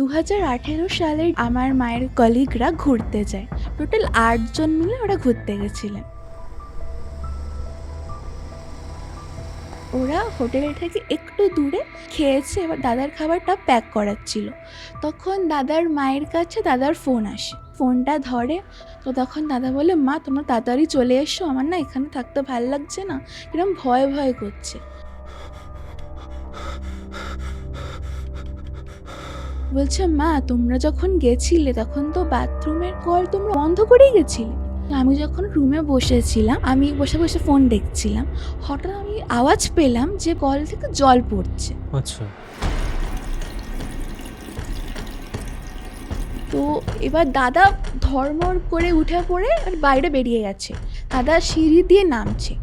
2018 সালে আমার মায়ের কলিগরা ঘুরতে যায়। টোটাল ৮ জন মিলে ওরা ঘুরতে গেছিলেন। ওরা হোটেল থেকে একটু দূরে খেয়েছে, এবার দাদার খাবারটা প্যাক করাচ্ছিল। তখন দাদার মায়ের কাছে দাদার ফোন আসে, ফোনটা ধরে। তো তখন দাদা বলে, মা তোমরা তাড়াতাড়ি চলে এসো, আমার না এখানে থাকতে ভালো লাগছে না, এরকম ভয় ভয় করছে। বলছে, মা তোমরা যখন গেছিলে তখন তো বাথরুমের কল তোমরা বন্ধ করেই গেছিলে। আমি যখন রুমে বসেছিলাম, আমি বসে বসে ফোন দেখছিলাম, হঠাৎ আমি আওয়াজ পেলাম যে কল থেকে জল পড়ছে। আচ্ছা, তো এবার দাদা ধর্মর করে উঠে পড়ে আর বাইরে বেরিয়ে গেছে। দাদা সিঁড়ি দিয়ে নামছে,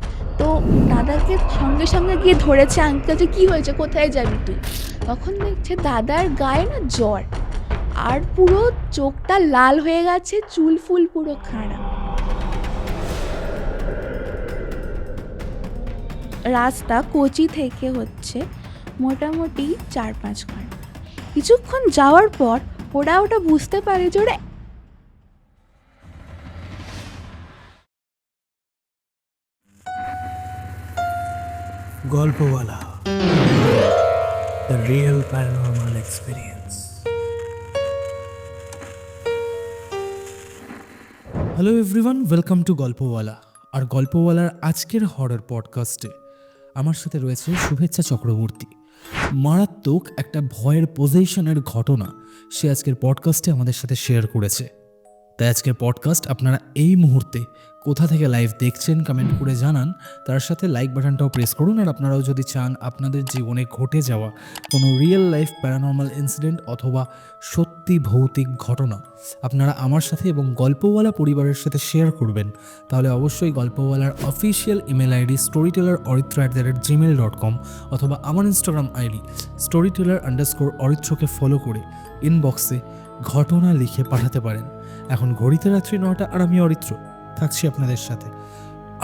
তো দাদাকে সঙ্গে সঙ্গে গিয়ে ধরেছে আঙ্কেল, যে কী হয়েছে, কোথায় যাবি তুই? তখন দেখছে দাদার গায়ে না জ্বর, আর পুরো চোখটা লাল হয়ে গেছে, চুল ফুল পুরো খাড়া। রাস্তা কোচি থেকে হচ্ছে মোটামুটি 4-5 ঘন্টা। কিছুক্ষণ যাওয়ার পর ওটা বুঝতে পারে যে ওরা Golpowala, the real paranormal experience. Hello everyone, welcome to Golpowala. আর গল্পওয়ালার আজকের হরর পডকাস্টে আমার সাথে রয়েছে শুভেচ্ছা চক্রবর্তী। মারাত্মক একটা ভয়ের পজিশনের ঘটনা সে আজকের পডকাস্টে আমাদের সাথে শেয়ার করেছে। তাই আজকের পডকাস্ট আপনারা এই মুহূর্তে কোথা থেকে লাইভ দেখছেন কমেন্ট করে জানান, তার সাথে লাইক বাটনটাও প্রেস করুন। আর আপনারাও যদি চান আপনাদের জীবনে ঘটে যাওয়া কোনো রিয়েল লাইফ প্যারানর্মাল ইনসিডেন্ট অথবা সত্যি ভৌতিক ঘটনা আপনারা আমার সাথে এবং গল্পওয়ালা পরিবারের সাথে শেয়ার করবেন, তাহলে অবশ্যই গল্পওয়ালার অফিসিয়াল ইমেল আইডি storyteller@gmail.com অথবা আমার ইনস্টাগ্রাম আইডি storyteller_অরিত্রকে ফলো করে ইনবক্সে ঘটনা লিখে পাঠাতে পারেন। এখন ঘড়িতে রাত্রি 9টা আর আমি অরিত্র থাকছি আপনাদের সাথে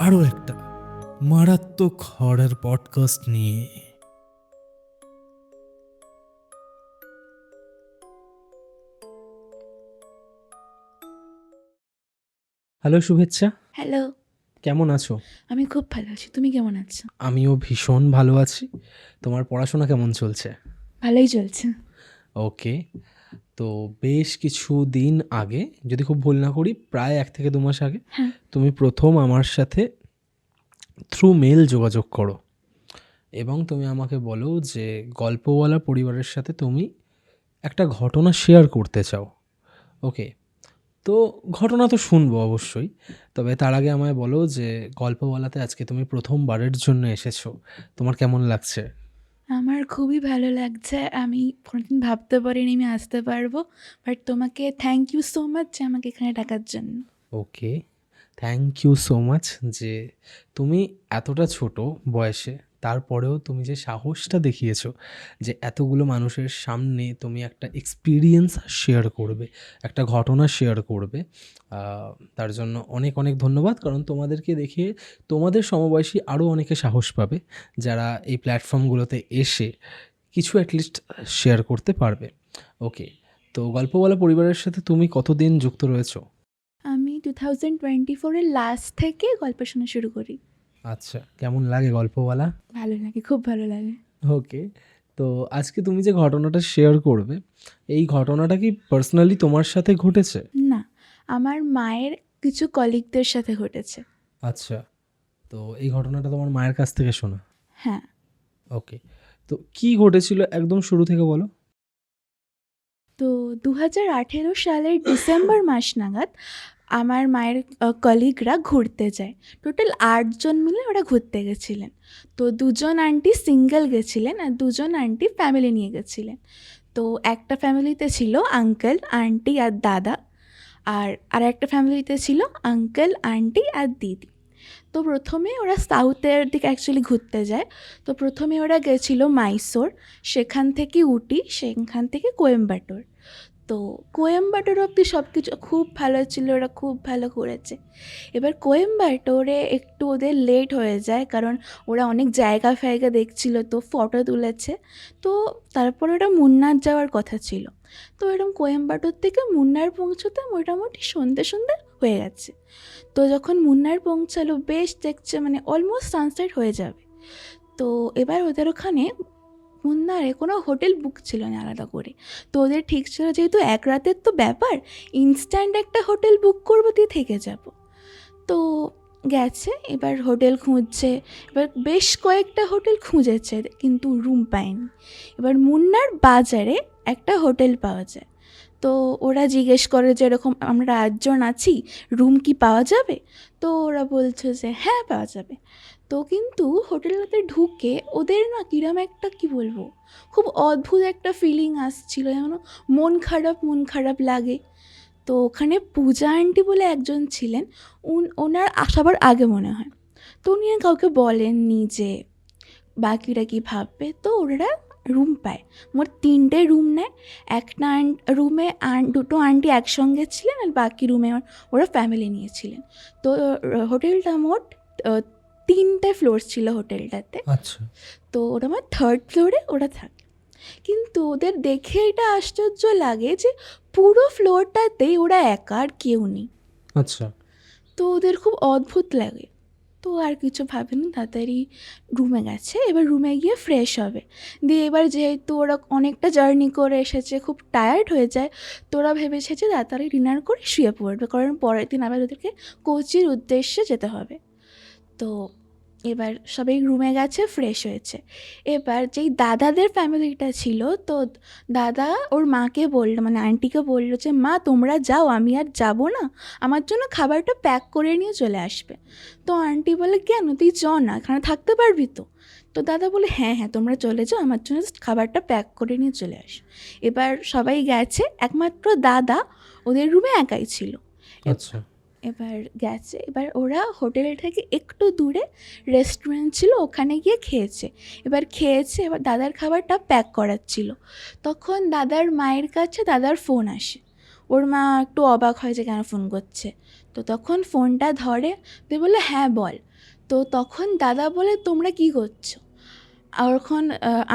আরও একটা মারাত্মক হরর পডকাস্ট নিয়ে। হ্যালো শুভেচ্ছা, হ্যালো, কেমন আছো? আমি খুব ভালো আছি, তুমি কেমন আছো? আমিও ভীষণ ভালো আছি। তোমার পড়াশোনা কেমন চলছে? ভালোই চলছে। ওকে, তো বেশ কিছু দিন আগে, যদি খুব ভুল না করি প্রায় 1 থেকে 2 মাস আগে, হ্যাঁ, তুমি প্রথম আমার সাথে থ্রু মেল যোগাযোগ করো এবং তুমি আমাকে বলো যে গল্পওয়ালা পরিবারের সাথে তুমি একটা ঘটনা শেয়ার করতে চাও। ওকে, তো ঘটনা তো শুনবো অবশ্যই, তবে তার আগে আমায় বলো যে গল্পওয়ালাতে আজকে তুমি প্রথমবারের জন্য এসেছো, তোমার কেমন লাগছে? আমার খুবই ভালো লাগছে। আমি কোনোদিন ভাবতে পারিনি আমি আসতে পারবো, বাট তোমাকে থ্যাংক ইউ সো মাচ যে আমাকে এখানে ডাকার জন্য। ওকে, থ্যাংক ইউ সো মাচ যে তুমি এতটা ছোট বয়সে তারপরেও তুমি যে সাহসটা দেখিয়েছো যে এতগুলো মানুষের সামনে তুমি একটা এক্সপিরিয়েন্স শেয়ার করবে, একটা ঘটনা শেয়ার করবে, তার জন্য অনেক অনেক ধন্যবাদ। কারণ তোমাদেরকে দেখে তোমাদের সমবয়সী আরও অনেকে সাহস পাবে যারা এই প্ল্যাটফর্মগুলোতে এসে কিছু অ্যাটলিস্ট শেয়ার করতে পারবে। ওকে, তো গল্পওয়ালা পরিবারের সাথে তুমি কতদিন যুক্ত রয়েছো? আমি 2024-এর লাস্ট থেকে গল্প শোনা শুরু করি। আচ্ছা, কেমন লাগে গল্পওয়ালা? ভালো লাগে, খুব ভালো লাগে। ওকে, তো আজকে তুমি যে ঘটনাটা শেয়ার করবে, এই ঘটনাটা কি পার্সোনালি তোমার সাথে ঘটেছে? না, আমার মায়ের কিছু কলিগদের সাথে ঘটেছে। আচ্ছা, তো এই ঘটনাটা তোমার মায়ের কাছ থেকে শোনা? হ্যাঁ, ওকে, তো কি ঘটেছিল একদম শুরু থেকে বলো। তো 2018 সালের ডিসেম্বর মাস নাগাদ আমার মায়ের কলিগরা ঘুরতে যায়। টোটাল ৮ জন মিলে ওরা ঘুরতে গেছিলেন। তো 2 জন আন্টি সিঙ্গেল গেছিলেন আর 2 জন আন্টি ফ্যামিলি নিয়ে গেছিলেন। তো একটা ফ্যামিলিতে ছিল আঙ্কেল, আন্টি আর দাদা, আর একটা ফ্যামিলিতে ছিল আঙ্কেল, আন্টি আর দিদি। তো প্রথমে ওরা সাউথের দিকে অ্যাকচুয়ালি ঘুরতে যায়। তো প্রথমে ওরা গেছিলো মাইসোর, সেখান থেকে উটি, সেখান থেকে কোয়েম্বাটোর। তো কোয়েম্বাটোর অবধি সব কিছু খুব ভালো ছিল, ওরা খুব ভালো ঘুরেছে। এবার কোয়েম্বাটোরে একটু ওদের লেট হয়ে যায়, কারণ ওরা অনেক জায়গা ফায়গা দেখছিল, তো ফটো তুলেছে। তো তারপর ওরা মুন্নার যাওয়ার কথা ছিল। তো এরকম কোয়েম্বাটোর থেকে মুন্নার পৌঁছতে মোটামুটি সন্ধে সন্ধে হয়ে গেছে। তো যখন মুন্নার পৌঁছালো, বেশ দেখছে মানে অলমোস্ট সানসেট হয়ে যাবে। তো এবার ওদের ওখানে মুন্নারে কোনো হোটেল বুক ছিল না আলাদা করে। তো ওদের ঠিক ছিল যেহেতু এক রাতের তো ব্যাপার, ইনস্ট্যান্ট একটা হোটেল বুক করবো, দিয়ে থেকে যাব। তো গেছে, এবার হোটেল খুঁজছে। এবার বেশ কয়েকটা হোটেল খুঁজেছে কিন্তু রুম পায়নি। এবার মুন্নার বাজারে একটা হোটেল পাওয়া যায়। তো ওরা জিজ্ঞেস করে যে এরকম আমরা 8জন আছি, রুম কি পাওয়া যাবে? তো ওরা বলছে যে হ্যাঁ পাওয়া যাবে। তো কিন্তু হোটেলটাতে ঢুকে ওদের না কিরম একটা কী বলবো, খুব অদ্ভুত একটা ফিলিং আসছিল, যেন মন খারাপ লাগে। তো ওখানে পূজা আন্টি বলে একজন ছিলেন, ওনার সবার আগে মনে হয়। তো উনি আর কাউকে বলেননি যে বাকিরা কী ভাববে। তো ওরা রুম পায়, মোট 3টে রুম নেয়। একটা রুমে দুটো আন্টি একসঙ্গে ছিলেন, আর বাকি রুমে ওরা ফ্যামিলি নিয়েছিলেন। তো হোটেলটা মোট 3টে ফ্লোর ছিল হোটেলটাতে। আচ্ছা। তো ওরা আমার 3rd ফ্লোরে ওরা থাকে। কিন্তু ওদের দেখে এটা আশ্চর্য লাগে যে পুরো ফ্লোরটাতেই ওরা একা, আর কেউ নেই। আচ্ছা। তো ওদের খুব অদ্ভুত লাগে। তো আর কিছু ভাবেনি, তাড়াতাড়ি রুমে গেছে। এবার রুমে গিয়ে ফ্রেশ হবে। দিয়ে এবার যেহেতু ওরা অনেকটা জার্নি করে এসেছে, খুব টায়ার্ড হয়ে যায়, তো ওরা ভেবেছে যে তাড়াতাড়ি ডিনার করে শুয়ে পড়বে, কারণ পরের দিন আবার ওদেরকে কোচির উদ্দেশ্যে যেতে হবে। তো এবার সবাই রুমে গেছে, ফ্রেশ হয়েছে। এবার যেই দাদাদের ফ্যামিলিটা ছিল, তো দাদা ওর মাকে বললো, মানে আন্টিকে বললো যে মা তোমরা যাও, আমি আর যাব না, আমার জন্য খাবারটা প্যাক করে নিয়ে চলে আসবে। তো আন্টি বলে কেন, তুই চ না, এখানে থাকতে পারবি তো? তো দাদা বলে হ্যাঁ হ্যাঁ তোমরা চলে যাও, আমার জন্য খাবারটা প্যাক করে নিয়ে চলে আস। এবার সবাই গেছে, একমাত্র দাদা ওদের রুমে একাই ছিল। আচ্ছা। এবার গেছে, এবার ওরা হোটেল থেকে একটু দূরে রেস্টুরেন্ট ছিল, ওখানে গিয়ে খেয়েছে। এবার খেয়েছে, এবার দাদার খাবারটা প্যাক করাচ্ছিল। তখন দাদার মায়ের কাছে দাদার ফোন আসে। ওর মা একটু অবাক হয় যে কেন ফোন করছে। তো তখন ফোনটা ধরে, দিয়ে বলে হ্যাঁ বল। তো তখন দাদা বলে তোমরা কী করছো? আর এখন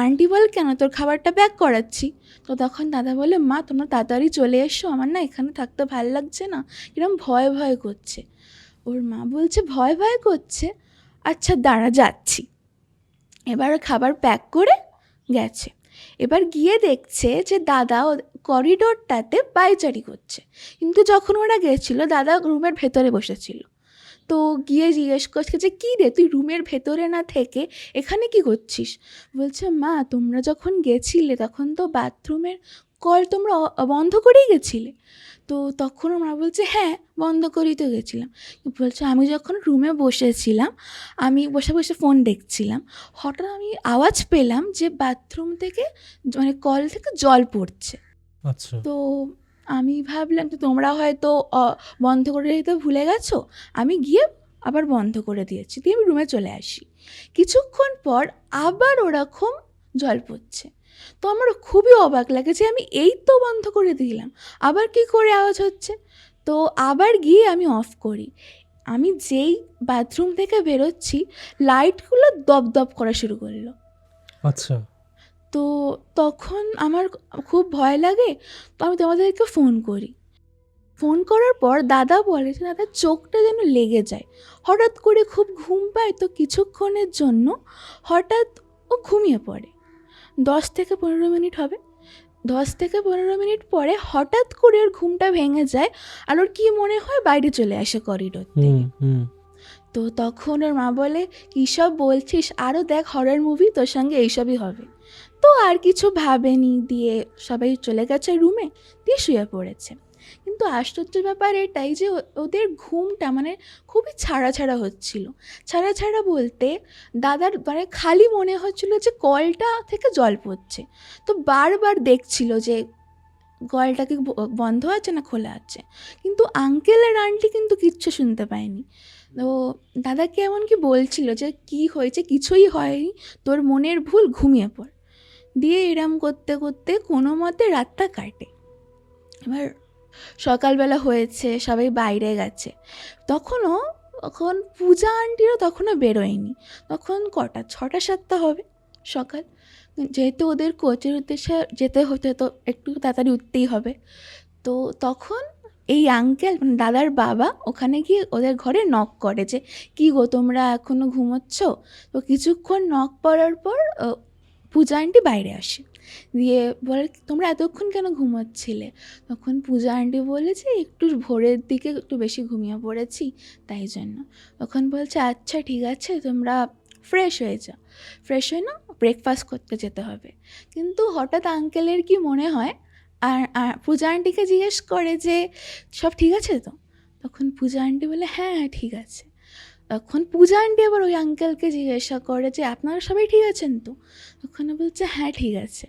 আন্টি বলে কেন, তোর খাবারটা প্যাক করাচ্ছি। তো তখন দাদা বলে মা তোমরা তাড়াতাড়ি চলে এসো, আমার না এখানে থাকতে ভালো লাগছে না, কিরম ভয় ভয় করছে। ওর মা বলছে ভয় ভয় করছে, আচ্ছা দাঁড়া যাচ্ছি। এবার খাবার প্যাক করে গেছে। এবার গিয়ে দেখছে যে দাদা করিডোরটাতে পায়চারি করছে, কিন্তু যখন ওরা গেছিলো দাদা রুমের ভেতরে বসেছিল। তো গিয়ে জিজ্ঞেস করছে যে কী রে, তুই রুমের ভেতরে না থেকে এখানে কি করছিস? বলছে মা তোমরা যখন গেছিলে তখন তো বাথরুমের কল তোমরা বন্ধ করেই গেছিলে। তো তখন মা বলছে হ্যাঁ বন্ধ করেই তো গেছিলাম। বলছে আমি যখন রুমে বসেছিলাম, আমি বসে বসে ফোন দেখছিলাম, হঠাৎ আমি আওয়াজ পেলাম যে বাথরুম থেকে মানে কল থেকে জল পড়ছে। আচ্ছা। তো আমি ভাবলাম তো তোমরা হয়তো বন্ধ করে দিতে ভুলে গেছো, আমি গিয়ে আবার বন্ধ করে দিয়েছি, দিয়ে আমি রুমে চলে আসি। কিছুক্ষণ পর আবার ওরকম জল পড়ছে। তো আমার খুবই অবাক লাগে যে আমি এই তো বন্ধ করে দিলাম, আবার কি করে আওয়াজ হচ্ছে। তো আবার গিয়ে আমি অফ করি। আমি যেই বাথরুম থেকে বেরোচ্ছি, লাইটগুলো দপদপ করা শুরু করলো। আচ্ছা। তো তখন আমার খুব ভয় লাগে। তো আমি তোমাদেরকে ফোন করি। ফোন করার পর দাদা বলে যে দাদার চোখটা যেন লেগে যায়, হঠাৎ করে খুব ঘুম পায়। তো কিছুক্ষণের জন্য হঠাৎ ও ঘুমিয়ে পড়ে। 10 থেকে 15 মিনিট হবে। 10 থেকে 15 মিনিট পরে হঠাৎ করে ওর ঘুমটা ভেঙে যায়, আর ওর কী মনে হয় বাইরে চলে আসে করিডোর থেকে। তো তখন ওর মা বলে কী সব বলছিস, আরও দেখ হরর মুভি, তোর সঙ্গে এইসবই হবে। তো আর কিছু ভাবেনি, দিয়ে সবাই চলে গেছে রুমে, দিয়ে শুয়ে পড়েছে। কিন্তু আশ্চর্যের ব্যাপার এটাই যে ওদের ঘুমটা মানে খুবই ছাড়া ছাড়া হচ্ছিল। ছাড়া ছাড়া বলতে দাদার মানে খালি মনে হচ্ছিল যে কলটা থেকে জল পড়ছে। তো বারবার দেখছিল যে কলটা কি বন্ধ আছে না খোলা আছে, কিন্তু আঙ্কেল আর আন্টি কিন্তু কিচ্ছু শুনতে পায়নি। তো দাদাকে এমনকি বলছিল যে কি হয়েছে, কিছুই হয়নি, তোর মনের ভুল, ঘুমিয়ে পড়। দিয়ে এরম করতে করতে কোনো মতে রাতটা কাটে। এবার সকালবেলা হয়েছে, সবাই বাইরে গেছে, তখন পূজা আন্টিরও তখনও বেরোয়নি। তখন কটা 6টা 7টা হবে সকাল। যেহেতু ওদের কোচের উদ্দেশ্যে যেতে হতে তো একটু তাড়াতাড়ি উঠতেই হবে। তো তখন এই আঙ্কেল মানে দাদার বাবা ওখানে গিয়ে ওদের ঘরে নক করে যে কী গো তোমরা এখনও ঘুমোচ্ছ? তো কিছুক্ষণ নক করার পর পূজা আন্টি বাইরে আসে, দিয়ে বলে তোমরা এতক্ষণ কেন ঘুমোচ্ছিলে? তখন পূজা আন্টি বলে যে একটু ভোরের দিকে একটু বেশি ঘুমিয়ে পড়েছি তাই জন্য। তখন বলছে আচ্ছা ঠিক আছে, তোমরা ফ্রেশ হয়ে যাও, ফ্রেশ হয়ে নাও, ব্রেকফাস্ট করতে যেতে হবে। কিন্তু হঠাৎ আঙ্কেলের কি মনে হয় আর পূজা আন্টিকে জিজ্ঞেস করে যে সব ঠিক আছে তো? তখন পূজা আন্টি বলে হ্যাঁ হ্যাঁ ঠিক আছে। তখন পূজা আন্টি আবার ওই আঙ্কেলকে জিজ্ঞাসা করে যে আপনারা সবাই ঠিক আছেন তো? তখন বলছে হ্যাঁ ঠিক আছে।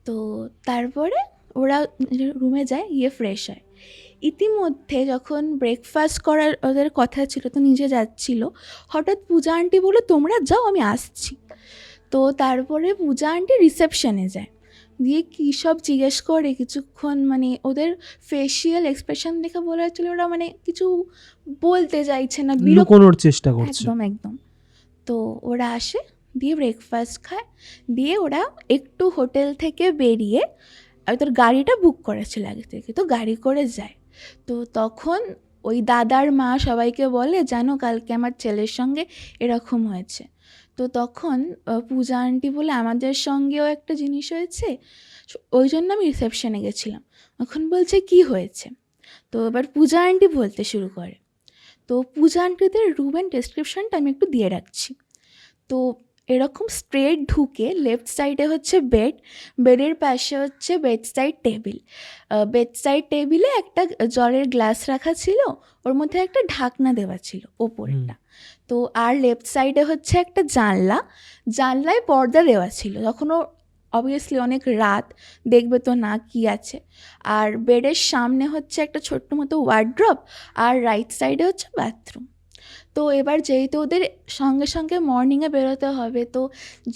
তো তারপরে ওরা রুমে যায়, গিয়ে ফ্রেশ হয়। ইতিমধ্যে যখন ব্রেকফাস্ট করার ওদের কথা ছিল তো নিজে যাচ্ছিল, হঠাৎ পূজা আন্টি বলে তোমরা যাও আমি আসছি। তো তারপরে পূজা আন্টি রিসেপশনে যায়, দিয়ে কী সব জিজ্ঞেস করে কিছুক্ষণ, মানে ওদের ফেসিয়াল এক্সপ্রেশন দেখে বলা হচ্ছিল ওরা মানে কিছু বলতে চাইছে না, লুকোনোর চেষ্টা করছে। একদম একদম। তো ওরা আসে, দিয়ে ব্রেকফাস্ট খায়, দিয়ে ওরা একটু হোটেল থেকে বেরিয়ে তোর গাড়িটা বুক করেছিল আগে থেকে, তো গাড়ি করে যায়। তো তখন ওই দাদার মা সবাইকে বলে জানো কালকে আমার ছেলের সঙ্গে এরকম হয়েছে। তো তখন পূজা আন্টি বলে আমাদের সঙ্গেও একটা জিনিস হয়েছে, ওই জন্য আমি রিসেপশনে গেছিলাম। তখন বলছে কি হয়েছে? তো এবার পূজা আন্টি বলতে শুরু করে। তো পূজা আন্টিদের রুমের ডেসক্রিপশনটা আমি একটু দিয়ে রাখছি। তো এরকম স্ট্রেট ঢুকে লেফট সাইডে হচ্ছে বেড, বেডের পাশে হচ্ছে bed side table, bed side টেবিলে একটা জলের গ্লাস রাখা ছিল, ওর মধ্যে একটা ঢাকনা দেওয়া ছিল ওপরেরটা। তো আর লেফট সাইডে হচ্ছে একটা জানলা, জানলায় পর্দা দেওয়া ছিল, তখন ও অবভিয়াসলি অনেক রাত, দেখবে তো না কি আছে। আর বেডের সামনে হচ্ছে একটা ছোট্ট মতো ওয়ার্ড্রপ, আর রাইট সাইডে হচ্ছে বাথরুম। তো এবার যেহেতু ওদের সঙ্গে সঙ্গে মর্নিংয়ে বেরোতে হবে, তো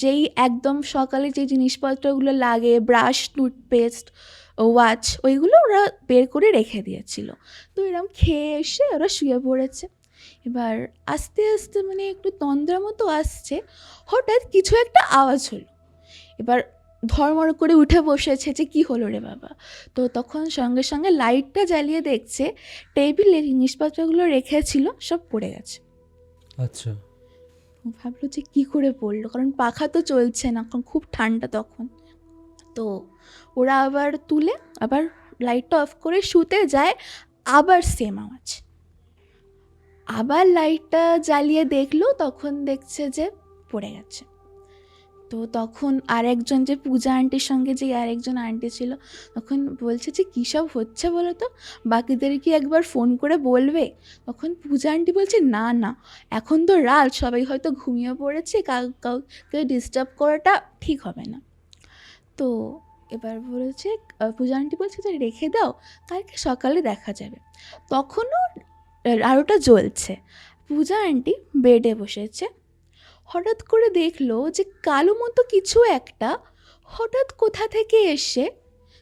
যেই একদম সকালে যে জিনিসপত্রগুলো লাগে, ব্রাশ, টুথপেস্ট, ওয়াচ, ওইগুলো ওরা বের করে রেখে দিয়েছিল। তো এরকম খেয়ে এসে ওরা শুয়ে পড়েছে। এবার আস্তে আস্তে মানে একটু তন্দ্রা মতো আসছে, হঠাৎ কিছু একটা আওয়াজ হলো। এবার ধড়মড় করে উঠে বসেছে যে কী হলো রে বাবা। তো তখন সঙ্গে সঙ্গে লাইটটা জ্বালিয়ে দেখছে টেবিলে জিনিসপত্রগুলো রেখেছিল সব পড়ে গেছে। আচ্ছা। ভাবলো যে কী করে পড়লো, কারণ পাখা তো চলছে না, কারণ খুব ঠান্ডা তখন। তো ওরা আবার তুলে আবার লাইটটা অফ করে শুতে যায়, আবার সেম আওয়াজ। আবার লাইটটা জ্বালিয়ে দেখলো, তখন দেখছে যে পড়ে গেছে। তো তখন আরেকজন যে পূজা আন্টির সঙ্গে যে আরেকজন আন্টি ছিল, তখন বলছে যে কী সব হচ্ছে বলো তো, বাকিদের কি একবার ফোন করে বলবে? তখন পূজা আন্টি বলছে না না, এখন তো রাত, সবাই হয়তো ঘুমিয়ে পড়েছে, কাউকে ডিস্টার্ব করাটা ঠিক হবে না। তো এবার বলেছে পূজা আন্টি বলছে যে রেখে দাও, কালকে সকালে দেখা যাবে। তখনও আলোটা জ্বলছে, পূজা আন্টি বেডে বসেছে, হঠাৎ করে দেখলো যে কালো মতো কিছু একটা হঠাৎ কোথা থেকে এসে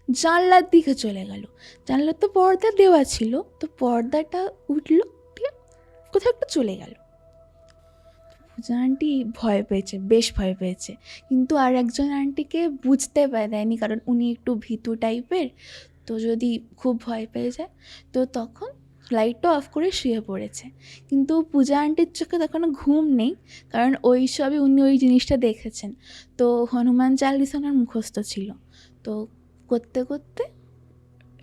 জানলার দিকে চলে গেল। জানলার তো পর্দা দেওয়া ছিল, তো পর্দাটা উঠলো, দিয়ে কোথাও একটা চলে গেল। পূজা আন্টি ভয় পেয়েছে, বেশ ভয় পেয়েছে, কিন্তু আর একজন আন্টিকে বুঝতে দেয়নি, কারণ উনি একটু ভীতু টাইপের, তো যদি খুব ভয় পেয়ে যায়। তো তখন লাইটটা অফ করে শুয়ে পড়েছে। কিন্তু পূজা আন্টির চোখে তখনও ঘুম নেই, কারণ ওই সবই উনি ওই জিনিসটা দেখেছেন। তো হনুমান চালিসা ওনার মুখস্থ ছিল, তো করতে করতে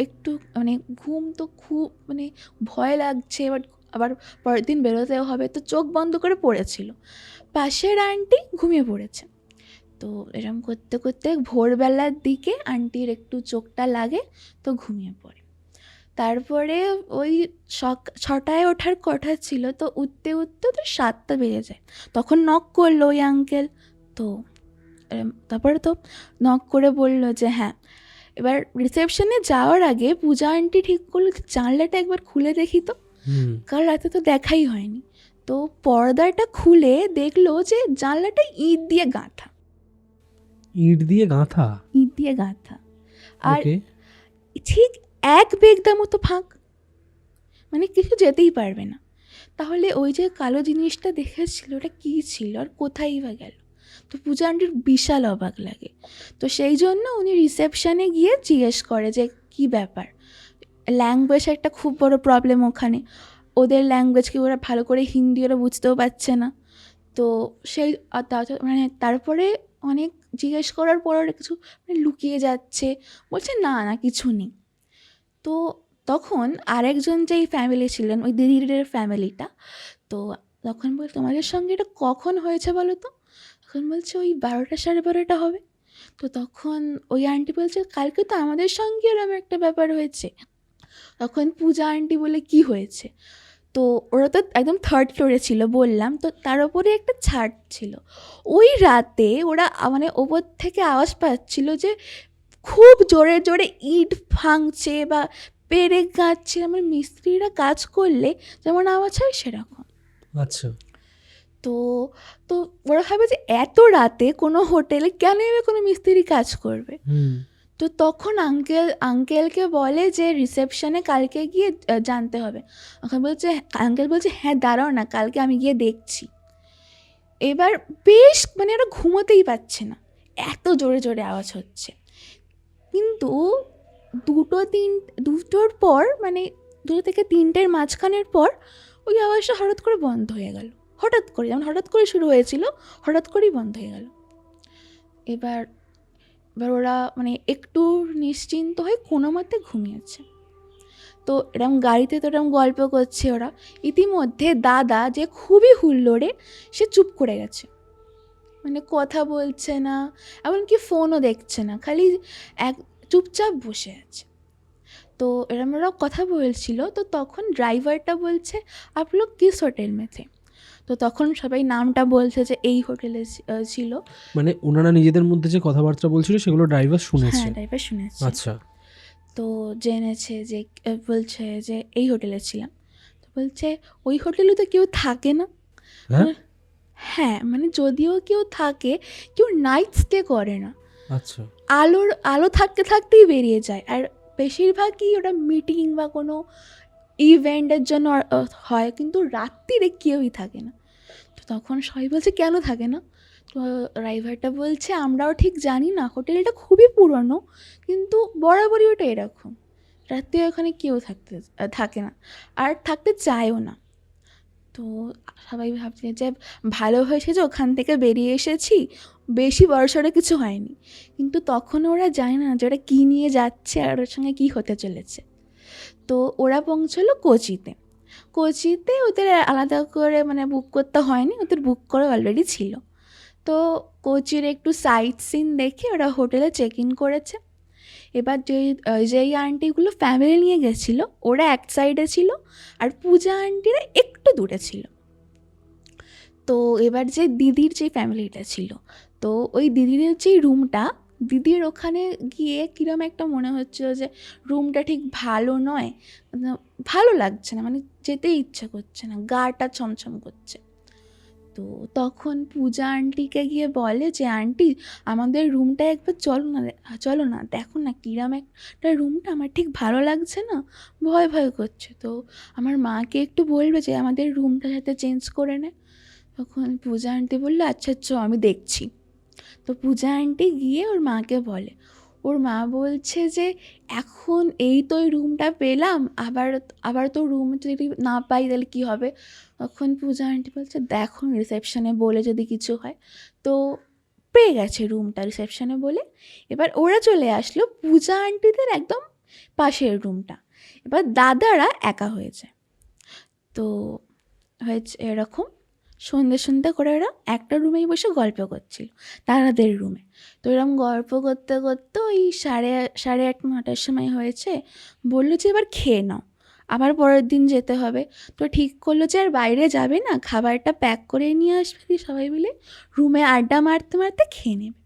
একটু মানে ঘুম তো খুব মানে ভয় লাগছে, আবার পরের দিন বেরোতেও হবে, তো চোখ বন্ধ করে পড়েছিল। পাশের আন্টি ঘুমিয়ে পড়েছে। তো এরকম করতে করতে ভোরবেলার দিকে আন্টির একটু চোখটা লাগে, তো ঘুমিয়ে পড়ে। তারপরে ওই 6টায় ওঠার কথা ছিল, তো উঠতে উঠতে তো 7টা বেজে যায়। তখন নক করলো ওই আঙ্কেল, তো তারপরে তো নক করে বললো যে হ্যাঁ। এবার রিসেপশনে যাওয়ার আগে পূজা আন্টি ঠিক করলো যে জানলাটা একবার খুলে দেখি তো, কাল রাতে তো দেখাই হয়নি। তো পর্দাটা খুলে দেখলো যে জানলাটা ইট দিয়ে গাঁথা। ইট দিয়ে গাঁথা? ইট দিয়ে গাঁথা। আর ওকে। ঠিক এক বেগদা মতো ফাঁক, মানে কিছু যেতেই পারবে না। তাহলে ওই যে কালো জিনিসটা দেখেছিল ওটা কী ছিল আর কোথায় বা গেল? তো পূজা আন্টির বিশাল অবাক লাগে। তো সেই জন্য উনি রিসেপশানে গিয়ে জিজ্ঞেস করে যে কী ব্যাপার। ল্যাঙ্গুয়েজ একটা খুব বড় প্রবলেম ওখানে, ওদের ল্যাঙ্গুয়েজকে ওরা ভালো করে হিন্দি ওরা বুঝতেও পারছে না। তো সেই মানে তারপরে অনেক জিজ্ঞেস করার পর ওরা কিছু মানে লুকিয়ে যাচ্ছে, বলছে না না কিছু নেই। তো তখন আরেকজন যেই ফ্যামিলি ছিলেন, ওই দিদির ফ্যামিলিটা, তো তখন বল তোমাদের সঙ্গে এটা কখন হয়েছে বলো তো? তখন বলছে ওই 12টা 12:30 হবে। তো তখন ওই আন্টি বলছে কালকে তো আমাদের সঙ্গে এরকম একটা ব্যাপার হয়েছে। তখন পূজা আন্টি বলে কি হয়েছে? তো ওরা তো একদম থার্ড ফ্লোরে ছিল বললাম, তো তার উপরে একটা ছাদ ছিল। ওই রাতে ওরা মানে ওপর থেকে আওয়াজ পাচ্ছিল যে খুব জোরে জোরে ইট ভাঙছে বা পেরেক গাঁচ্ছে, আমার মিস্ত্রিরা কাজ করলে যেমন আওয়াজ হয় সেরকম। আচ্ছা। তো তো ওরা ভাবে যে এত রাতে কোনো হোটেলে কেন এভাবে কোনো মিস্ত্রি কাজ করবে। হুম। তো তখন আঙ্কেলকে বলে যে রিসেপশনে কালকে গিয়ে জানতে হবে। আঙ্কেল বলছে হ্যাঁ দাঁড়াও না, কালকে আমি গিয়ে দেখছি। এবার বেশ মানে ওরা ঘুমোতেই পাচ্ছে না, এত জোরে জোরে আওয়াজ হচ্ছে। কিন্তু দুটোর পর মানে 2 থেকে 3টের মাঝখানের পর ওই আওয়াজটা হঠাৎ করে বন্ধ হয়ে গেল। হঠাৎ করে, যেমন হঠাৎ করে শুরু হয়েছিল, হঠাৎ করেই বন্ধ হয়ে গেল। এবার ওরা মানে একটু নিশ্চিন্ত হয়ে কোনো মতে ঘুমিয়েছে। তো এরম গাড়িতে তো এরম গল্প করছে ওরা। ইতিমধ্যে দাদা যে খুবই হুল্লোড়ে, সে চুপ করে গেছে, মানে কথা বলছে না, এমনকি ফোনও দেখছে না, খালি এক চুপচাপ বসে আছে। তো এরম ওরা কথা বলছিল। তো তখন ড্রাইভারটা বলছে আপ লোগ কিস হোটেল মে থে? তো তখন সবাই নামটা বলছে যে এই হোটেলে ছিল। মানে ওনারা নিজেদের মধ্যে যে কথাবার্তা বলছিল সেগুলো ড্রাইভার শুনেছে? হ্যাঁ, ড্রাইভার শুনেছে। আচ্ছা। তো জেনেছে যে বলছে যে এই হোটেলে ছিলাম। তো বলছে ওই হোটেলে তো কেউ থাকে না। হ্যাঁ? হ্যাঁ, মানে যদিও কেউ থাকে, কেউ নাইট স্টে করে না। আচ্ছা। আলো থাকতে থাকতেই বেরিয়ে যায়। আর বেশিরভাগই ওটা মিটিং বা কোনো ইভেন্টের জন্য হয়, কিন্তু রাত্রিরে কেউই থাকে না। তো তখন সবাই বলছে কেন থাকে না? তো ড্রাইভারটা বলছে আমরাও ঠিক জানি না, হোটেলটা খুবই পুরনো, কিন্তু বরাবরই ওটা এরকম, রাত্রে ওখানে কেউ থাকে না আর থাকতে চায়ও না। তো সবাই ভাবছে যে ভালো হয়েছে যে ওখান থেকে বেরিয়ে এসেছি, বেশি বড়সড় কিছু হয়নি। কিন্তু তখন ওরা জানে না যে ওরা কী নিয়ে যাচ্ছে আর ওর সঙ্গে কী হতে চলেছে। তো ওরা পৌঁছলো কোচিতে। কোচিতে ওদের আলাদা করে মানে বুক করতে হয়নি, ওদের বুক করা অলরেডি ছিল। তো কোচির একটু সাইট সিন দেখে ওরা হোটেলে চেক ইন করেছে। এবার যেই আন্টিগুলো ফ্যামিলি নিয়ে গেছিলো ওরা এক সাইডে ছিল, আর পূজা আন্টিরা একটু দূরে ছিল। তো এবার যে দিদির যে ফ্যামিলিটা ছিল, তো ওই দিদির যেই রুমটা, দিদির ওখানে গিয়ে কীরকম একটা মনে হচ্ছিল যে রুমটা ঠিক ভালো নয়, ভালো লাগছে না, মানে যেতেই ইচ্ছা করছে না, গাটা ছমছম করছে। তো তখন পূজা আন্টিকে গিয়ে বলে যে আন্টি আমাদের রুমটা একবার চলো না দেখো না কীরকম একটা রুমটা, আমার ঠিক ভালো লাগছে না, ভয় ভয় করছে। তো আমার মাকে একটু বলবে যে আমাদের রুমটা যাতে চেঞ্জ করে নেয়। তখন পূজা আন্টি বললো আচ্ছা আমি দেখছি। তো পূজা আন্টি গিয়ে ওর মাকে বলে, ওর মা বলছে যে এখন এই তো এই রুমটা পেলাম, আবার তো রুম যদি না পাই তাহলে কী হবে? তখন পূজা আন্টি বলছে দেখো রিসেপশনে বলে যদি কিছু হয়। তো পেয়ে গেছে রুমটা রিসেপশনে বলে। এবার ওরা চলে আসলো পূজা আন্টিদের একদম পাশের রুমটা। এবার দাদারা একা হয়েছে। তো হয়েছে এরকম, সন্ধ্যে করে ওরা একটা রুমেই বসে গল্প করছিল, দাদাদের রুমে। তো এরকম গল্প করতে করতে ওই 8:30-9টার সময় হয়েছে। বললো যে এবার খেয়ে নাও, আবার পরের দিন যেতে হবে। তো ঠিক করলো যে আর বাইরে যাবে না, খাবারটা প্যাক করে নিয়ে আসবে, সবাই মিলে রুমে আড্ডা মারতে মারতে খেয়ে নেবে।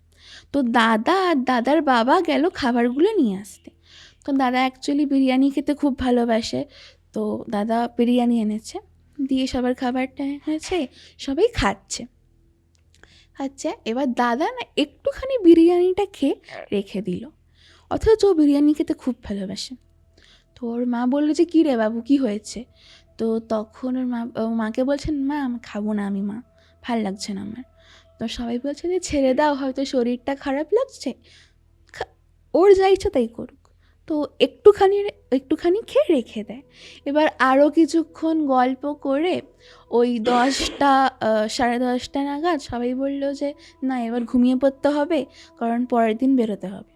তো দাদা আর দাদার বাবা গেল খাবারগুলো নিয়ে আসতে। তো দাদা অ্যাকচুয়ালি বিরিয়ানি খেতে খুব ভালোবাসে, তো দাদা বিরিয়ানি এনেছে, দিয়ে সবার খাবারটা এনেছে, সবাই খাচ্ছে। এবার দাদা না একটুখানি বিরিয়ানিটা খেয়ে রেখে দিল, অথচ ও বিরিয়ানি খেতে খুব ভালোবাসে। তো ওর মা বললো যে কী রে বাবু কী হয়েছে? তো তখন ওর মাকে বলছেন, মা আমি খাবো না, আমি মা ভাল লাগছে না আমার। তো সবাই বলছে যে ছেড়ে দাও, হয়তো শরীরটা খারাপ লাগছে, ওর যা ইচ্ছা তাই করুক। তো একটুখানি খেয়ে রেখে দেয়। এবার আরও কিছুক্ষণ গল্প করে ওই 10টা 10:30 নাগাদ সবাই বলল যে না এবার ঘুমিয়ে পড়তে হবে, কারণ পরের দিন বেরোতে হবে।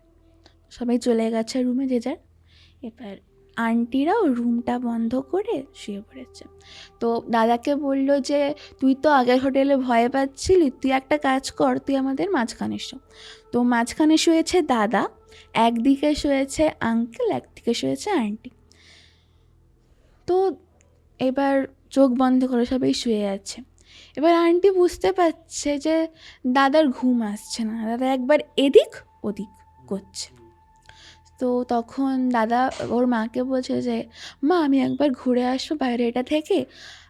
সবাই চলে গেছে রুমে যে যার। এবার আন্টিরাও রুমটা বন্ধ করে শুয়ে পড়েছে। তো দাদাকে বলল যে তুই তো আগের হোটেলে ভয় পাচ্ছিলি, তুই একটা কাজ কর, তুই আমাদের মাঝখানে শো। তো মাঝখানে শুয়েছে দাদা, একদিকে শুয়েছে আঙ্কেল, একদিকে শুয়েছে আন্টি। তো এবার চোখ বন্ধ করে সবাই শুয়ে আছে। এবার আন্টি বুঝতে পারছে যে দাদার ঘুম আসছে না, দাদা একবার এদিক ওদিক করছে। তো তখন দাদা ওর মাকে বলছে যে মা আমি একবার ঘুরে আসবো বাইরে এটা থেকে,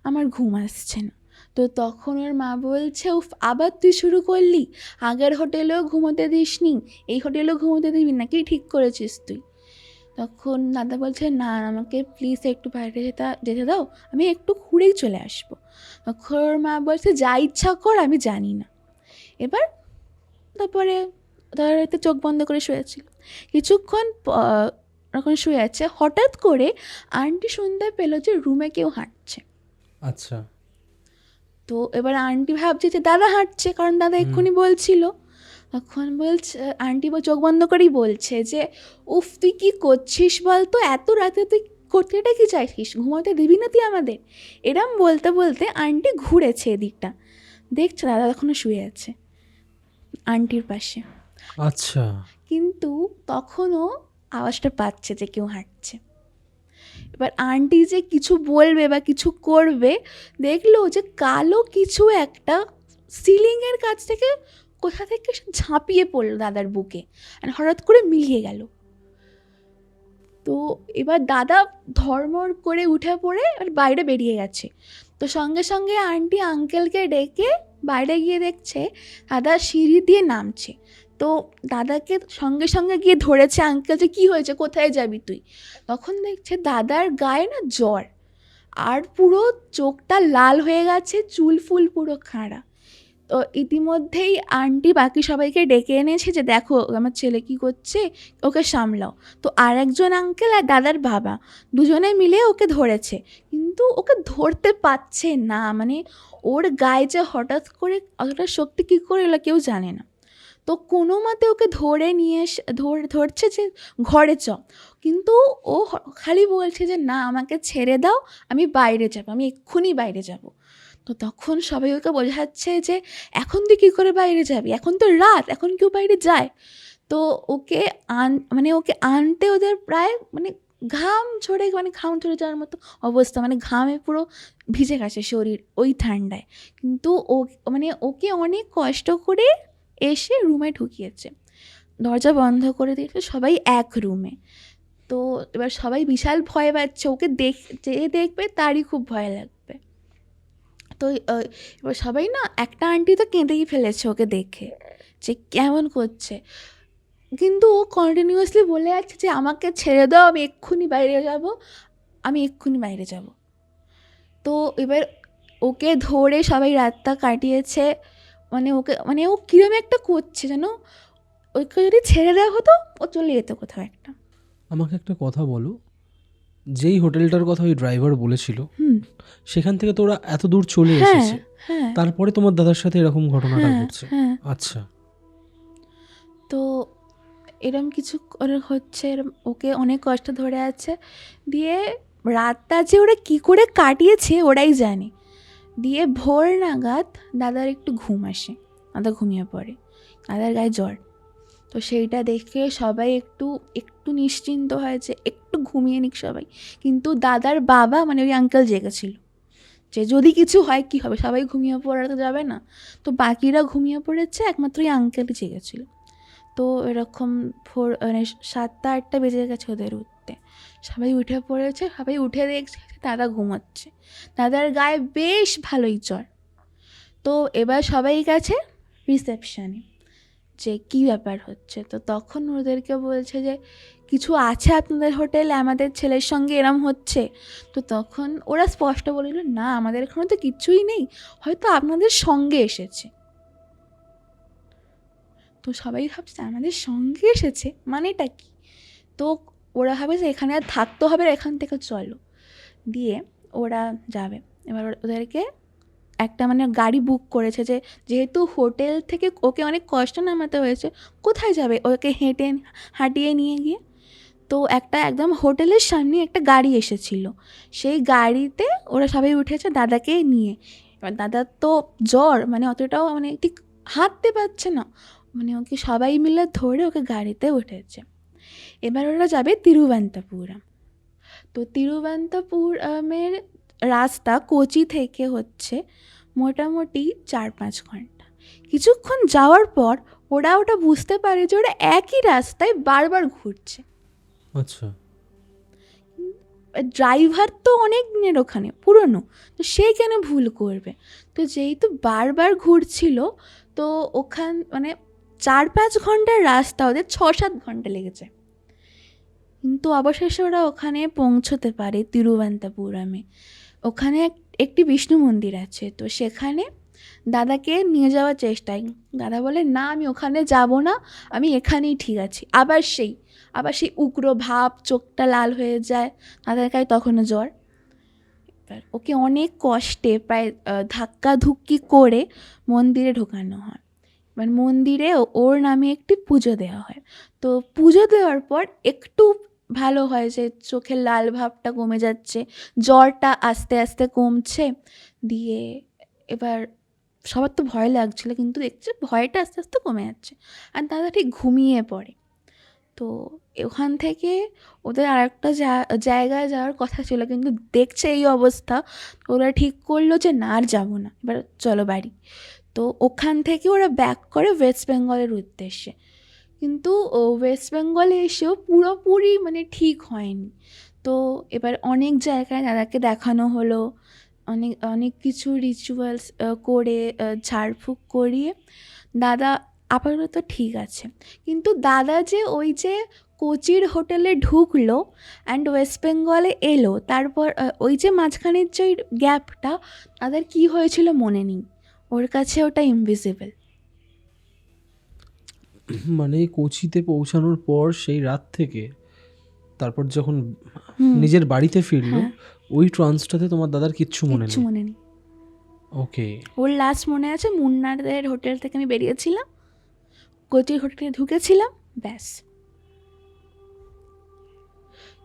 আমার ঘুম আসছে না। তো তখন ওর মা বলছে উফ আবার তুই শুরু করলি, আগের হোটেলেও ঘুমোতে দিসনি, এই হোটেলেও ঘুমোতে দিবি না, কি ঠিক করেছিস তুই? তখন দাদা বলছে না আমাকে প্লিজ একটু বাইরে যেতে দাও, আমি একটু ঘুরেই চলে আসবো। তখন ওর মা বলছে যা ইচ্ছা কর, আমি জানি না। তারপরে তারা হয়তো চোখ বন্ধ করে শুয়েছিল। কিছুক্ষণ যখন শুয়ে আছে, হঠাৎ করে আন্টি শুনতে পেলো যে রুমে কেউ হাঁটছে। আচ্ছা। তো এবার আন্টি ভাবছে যে দাদা হাঁটছে, কারণ দাদা এক্ষুনি বলছিল। তখন বলছে আন্টি চোখ বন্ধ করেই বলছে যে উফ তুই কী করছিস বল তো, এত রাতে তুই করতেটা কি চাইছিস, ঘুমাতে দিবি না তুই আমাদের? এরম বলতে বলতে আন্টি ঘুরেছে এদিকটা, দেখছে দাদা এখনো শুয়ে আছে আন্টির পাশে। আচ্ছা। কিন্তু তখনও আওয়াজটা পাচ্ছে যে কেউ হাঁটছে। এবার আন্টি যে কিছু বলবে বা কিছু করবে, দেখলো যে কালো কিছু একটা সিলিংয়ের কাছ থেকে কোথা থেকে ঝাঁপিয়ে পড়লো দাদার বুকে, আর হঠাৎ করে মিলিয়ে গেল। তো এবার দাদা ধড়মড় করে উঠে পড়ে আর বাইরে বেরিয়ে গেছে। তো সঙ্গে সঙ্গে আন্টি আঙ্কেলকে ডেকে বাইরে গিয়ে দেখছে দাদা সিঁড়ি দিয়ে নামছে। তো দাদাকে সঙ্গে সঙ্গে গিয়ে ধরেছে আঙ্কেল যে কী হয়েছে, কোথায় যাবি তুই? তখন দেখছে দাদার গায়ে না জ্বর, আর পুরো চোখটা লাল হয়ে গেছে, চুল ফুল পুরো খাঁড়া। তো ইতিমধ্যেই আন্টি বাকি সবাইকে ডেকে এনেছে যে দেখো আমার ছেলে কী করছে, ওকে সামলাও। তো আর একজন আঙ্কেল আর দাদার বাবা দুজনে মিলে ওকে ধরেছে, কিন্তু ওকে ধরতে পারছে না, মানে ওর গায়ে যে হঠাৎ করে অতটা শক্তি কী করে এলো কেউ জানে না। তো কোনো মতে ওকে ধরে নিয়ে এসে ধরছে যে ঘরে চ, কিন্তু ও খালি বলছে যে না আমাকে ছেড়ে দাও, আমি বাইরে যাব, আমি এক্ষুনি বাইরে যাব। তো তখন সবাই ওকে বোঝাচ্ছে যে এখন তুই কী করে বাইরে যাবি, এখন তো রাত, এখন কেউ বাইরে যায়? তো ওকে ওকে আনতে ওদের প্রায় ঘাম ঝরে যাওয়ার মতো অবস্থা, ঘামে পুরো ভিজে গেছে শরীর ওই ঠান্ডায়। কিন্তু ওকে অনেক কষ্ট করে এসে রুমে ঢুকিয়েছে, দরজা বন্ধ করে দিয়েছে, সবাই এক রুমে। তো এবার সবাই বিশাল ভয় পাচ্ছে, ওকে যে দেখবে তারই খুব ভয় লাগবে। তো এবার সবাই না, একটা আন্টি তো কেঁদেই ফেলেছে ওকে দেখে যে কেমন করছে, কিন্তু ও কন্টিনিউয়াসলি বলে যাচ্ছে যে আমাকে ছেড়ে দাও, আমি এক্ষুনি বাইরে যাব, আমি এক্ষুনি বাইরে যাব। তো এবার ওকে ধরে সবাই রাতটা কাটিয়েছে, ও কীরকম একটা করছে যেন, ওকে যদি ছেড়ে দেওয়া হতো ও চলে যেত কোথাও একটা। আমাকে একটা কথা বলো, যেই হোটেলটার কথা ওই ড্রাইভার বলেছিল সেখান থেকে তো ওরা এত দূর চলে এসেছে, হ্যাঁ তারপরে তোমার দাদার সাথে এরকম ঘটনাটা ঘটছে? হ্যাঁ। আচ্ছা। তো এরম কিছু হচ্ছে, ওকে অনেক কষ্ট ধরে আছে, দিয়ে রাতটা যে ওরা কী করে কাটিয়েছে ওরাই জানে। দিয়ে ভোর নাগাদ দাদার একটু ঘুম আসে, দাদা ঘুমিয়ে পড়ে, দাদার গায়ে জ্বর। তো সেইটা দেখে সবাই একটু নিশ্চিন্ত হয়েছে, একটু ঘুমিয়ে নিক সবাই। কিন্তু দাদার বাবা ওই আঙ্কেল জেগেছিল যে যদি কিছু হয় কী হবে, সবাই ঘুমিয়ে পড়া তো যাবে না। তো বাকিরা ঘুমিয়ে পড়েছে, একমাত্র ওই আঙ্কেলই জেগেছিল। তো এরকম 7টা-8টা বেজে গেছে ওদের উঠতে, সবাই উঠে পড়েছে, সবাই উঠে দেখছে দাদা ঘুমাচ্ছে, দাদার গায়ে বেশ ভালোই জ্বর। তো এবার সবাই গেছে রিসেপশানে যে কী ব্যাপার হচ্ছে। তো তখন ওদেরকে বলছে যে কিছু আছে আপনাদের হোটেলে, আমাদের ছেলের সঙ্গে এরম হচ্ছে। তো তখন ওরা স্পষ্ট বলে দিল, না আমাদের এখানে তো কিচ্ছুই নেই, হয়তো আপনাদের সঙ্গে এসেছে। তো সবাই ভাবছে আমাদের সঙ্গে এসেছে মানেটা কি। তো ওরা ভাবে যে এখানে আর থাকতে হবে না, এখান থেকে চলো। দিয়ে ওরা যাবে। এবার ওদেরকে একটা মানে গাড়ি বুক করেছে, যে যেহেতু হোটেল থেকে ওকে অনেক কষ্ট নামাতে হয়েছে, কোথায় যাবে ওকে হাঁটিয়ে নিয়ে গিয়ে। তো একটা একদম হোটেলের সামনে একটা গাড়ি এসেছিল, সেই গাড়িতে ওরা সবাই উঠেছে দাদাকে নিয়ে। এবার দাদার তো জ্বর, মানে অতটাও মানে ঠিক হাঁটতে পারছে না, মানে ওকে সবাই মিলে ধরে ওকে গাড়িতে উঠেছে। এবার ওরা যাবে তিরুবনন্তপুরম। তো তিরুবনন্তপুরমের রাস্তা কোচি থেকে হচ্ছে মোটামুটি 4-5 ঘন্টা। কিছুক্ষণ যাওয়ার পর ওটা বুঝতে পারে যে ওরা একই রাস্তায় বারবার ঘুরছে। আচ্ছা। ড্রাইভার তো অনেক দিনের ওখানে পুরনো, তো সে কেন ভুল করবে। তো যেহেতু বারবার ঘুরছিল, তো ওখান মানে 4-5 ঘন্টার রাস্তা ওদের 6-7 ঘন্টা লেগেছে। কিন্তু অবশেষে ওরা ওখানে পৌঁছতে পারে তিরুবনন্তপুরমে। ওখানে একটি বিষ্ণু মন্দির আছে, তো সেখানে দাদাকে নিয়ে যাওয়ার চেষ্টায় দাদা বলে, না আমি ওখানে যাব না, আমি এখানেই ঠিক আছি। আবার সেই উগ্র ভাব, চোখটা লাল হয়ে যায়, দাদার গায়ে তখনও জ্বর। এবার ওকে অনেক কষ্টে প্রায় ধাক্কাধুক্কি করে মন্দিরে ঢোকানো হয়। এবার মন্দিরে ওর নামে একটি পুজো দেওয়া হয়। তো পুজো দেওয়ার পর একটু ভালো হয়, যে চোখের লাল ভাবটা কমে যাচ্ছে, জ্বরটা আস্তে আস্তে কমছে। দিয়ে এবার সবার তো ভয় লাগছিল, কিন্তু দেখছে ভয়টা আস্তে আস্তে কমে যাচ্ছে, আর দাদা ঠিক ঘুমিয়ে পড়ে। তো ওখান থেকে ওদের আরেকটা জায়গায় যাওয়ার কথা ছিল, কিন্তু দেখছে এই অবস্থা, ওরা ঠিক করলো যে না আর যাবো না, এবার চলো বাড়ি। তো ওখান থেকে ওরা ব্যাক করে ওয়েস্ট বেঙ্গলের উদ্দেশ্যে। কিন্তু ওয়েস্ট বেঙ্গলে এসেও পুরোপুরি মানে ঠিক হয়নি। তো এবার অনেক জায়গায় দাদাকে দেখানো হলো, অনেক অনেক কিছু রিচুয়ালস করে ঝাড়ফুঁক করিয়ে দাদা আপাতত ঠিক আছে। কিন্তু দাদা যে ওই যে কোচির হোটেলে ঢুকলো অ্যান্ড ওয়েস্ট বেঙ্গলে এলো, তারপর ওই যে মাঝখানের যে গ্যাপটা, তাদের কী হয়েছিল মনে নেই, ওর কাছে ওটা ইনভিজিবল। মানে কোচিতে পৌঁছানোর পর সেই রাত থেকে তারপর যখন নিজের বাড়িতে ফিরলো, হ্যাঁ। ওই ট্রান্সটাতে তোমার দাদার কিচ্ছু মনে কিচ্ছু নেই। মনে নেই। ওকে। ওর লাস্ট মনে আছে মুন্নাদের হোটেল থেকে আমি বেরিয়েছিলাম, কোচির হোটেলে ঢুকেছিলাম, ব্যাস।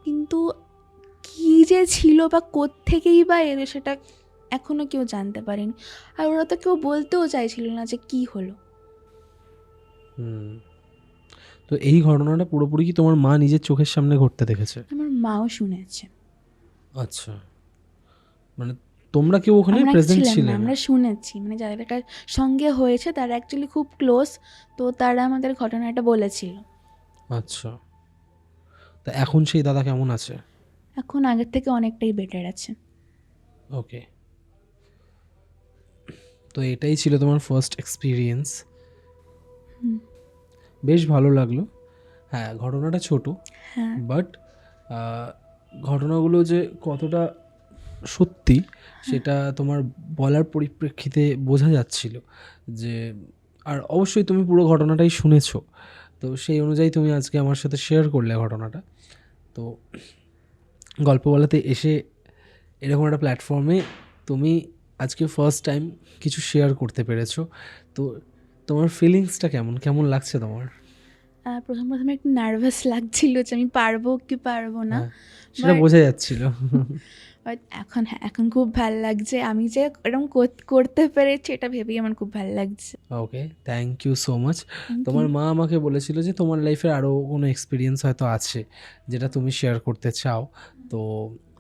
কিন্তু কী যে ছিল বা কোত্থেকেই বা এলো, সেটা এখনও কেউ জানতে পারেনি। আর ওরা তো কেউ বলতেও চাইছিল না যে কী হলো। তো এই ঘটনাটা পুরোপুরি কি তোমার মা নিজের চোখের সামনে ঘটতে দেখেছে? আমার মাও শুনেছে। আচ্ছা, মানে তোমরা কেউ ওখানে আমরা প্রেজেন্ট ছিলাম না, ছিলে না? আমরা শুনেছি, মানে যাদের সঙ্গে হয়েছে তারা অ্যাকচুয়ালি খুব ক্লোজ, তো তারা আমাদের ঘটনাটা বলেছিল। আচ্ছা, তা এখন সেই দাদা কেমন আছে? এখন আগের থেকে অনেকটাই বেটার আছে। ওকে, তো এটাই ছিল তোমার ফার্স্ট এক্সপিরিয়েন্স। বেশ ভালো লাগলো। হ্যাঁ, ঘটনাটা ছোট, হ্যাঁ, বাট ঘটনাগুলো যে কতটা সত্যি সেটা তোমার বলার পরিপ্রেক্ষিতে বোঝা যাচ্ছিল যে, আর অবশ্যই তুমি পুরো ঘটনাটাই শুনেছো, তো সেই অনুযায়ী তুমি আজকে আমার সাথে শেয়ার করলে ঘটনাটা। তো গল্প বলাতে এসে এরকম একটা প্ল্যাটফর্মে তুমি আজকে ফার্স্ট টাইম কিছু শেয়ার করতে পেরেছো, তো তোমার ফিলিংসটা কেমন লাগছে তোমার? প্রথমে একটু নার্ভাস লাগছিল যে আমি পারবো কি পারবো না, হ্যাঁ, সেটা But- বোঝা যাচ্ছিল। বাট এখন খুব ভালো লাগছে, আমি যে এরকম করতে পেরেছি এটা ভেবেই আমার খুব ভালো লাগছে। Okay, thank you so much. Thank তোমার you. মা আমাকে বলেছিল যে তোমার লাইফে আরও কোনো এক্সপিরিয়েন্স হয়তো আছে যেটা তুমি শেয়ার করতে চাও, তো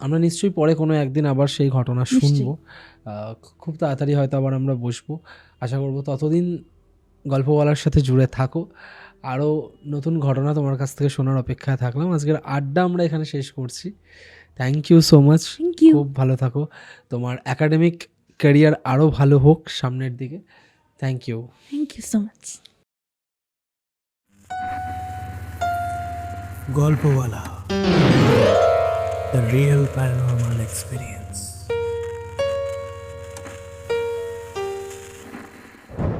আমরা নিশ্চয়ই পরে কোনো একদিন আবার সেই ঘটনা শুনবো। খুব তাড়াতাড়ি হয়তো আবার আমরা বসবো, আশা করবো। ততদিন গল্প বলার সাথে জুড়ে থাকো, আরও নতুন ঘটনা তোমার কাছ থেকে শোনার অপেক্ষায় থাকলাম। আজকের আড্ডা আমরা এখানে শেষ করছি। Thank you so much. Thank you. খুব ভালো থাকো, তোমার একাডেমিক ক্যারিয়ার আরও ভালো হোক সামনের দিকে। Thank you. Thank you so much. Golpowala, the real paranormal experience.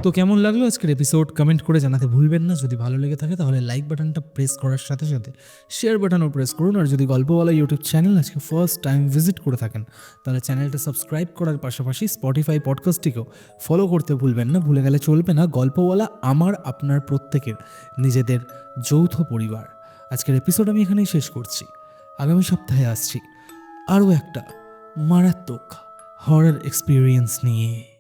তো কেমন লাগলো আজকের এপিসোড কমেন্ট করে জানাতে ভুলবেন না। যদি ভালো লেগে থাকে তাহলে লাইক বাটনটা প্রেস করার সাথে সাথে শেয়ার বাটনও প্রেস করুন। আর যদি গল্পওয়ালা ইউটিউব চ্যানেল আজকে ফার্স্ট টাইম ভিজিট করে থাকেন তাহলে চ্যানেলটা সাবস্ক্রাইব করার পাশাপাশি স্পটিফাই পডকাস্টটিকেও ফলো করতে ভুলবেন না। ভুলে গেলে চলবে না। গল্পওয়ালা আমার আপনার প্রত্যেকের নিজেদের যৌথ পরিবার। আজকের এপিসোড আমি এখানেই শেষ করছি। আগামী সপ্তাহে আসছি আরও একটা মারাত্মক হরর এক্সপিরিয়েন্স নিয়ে।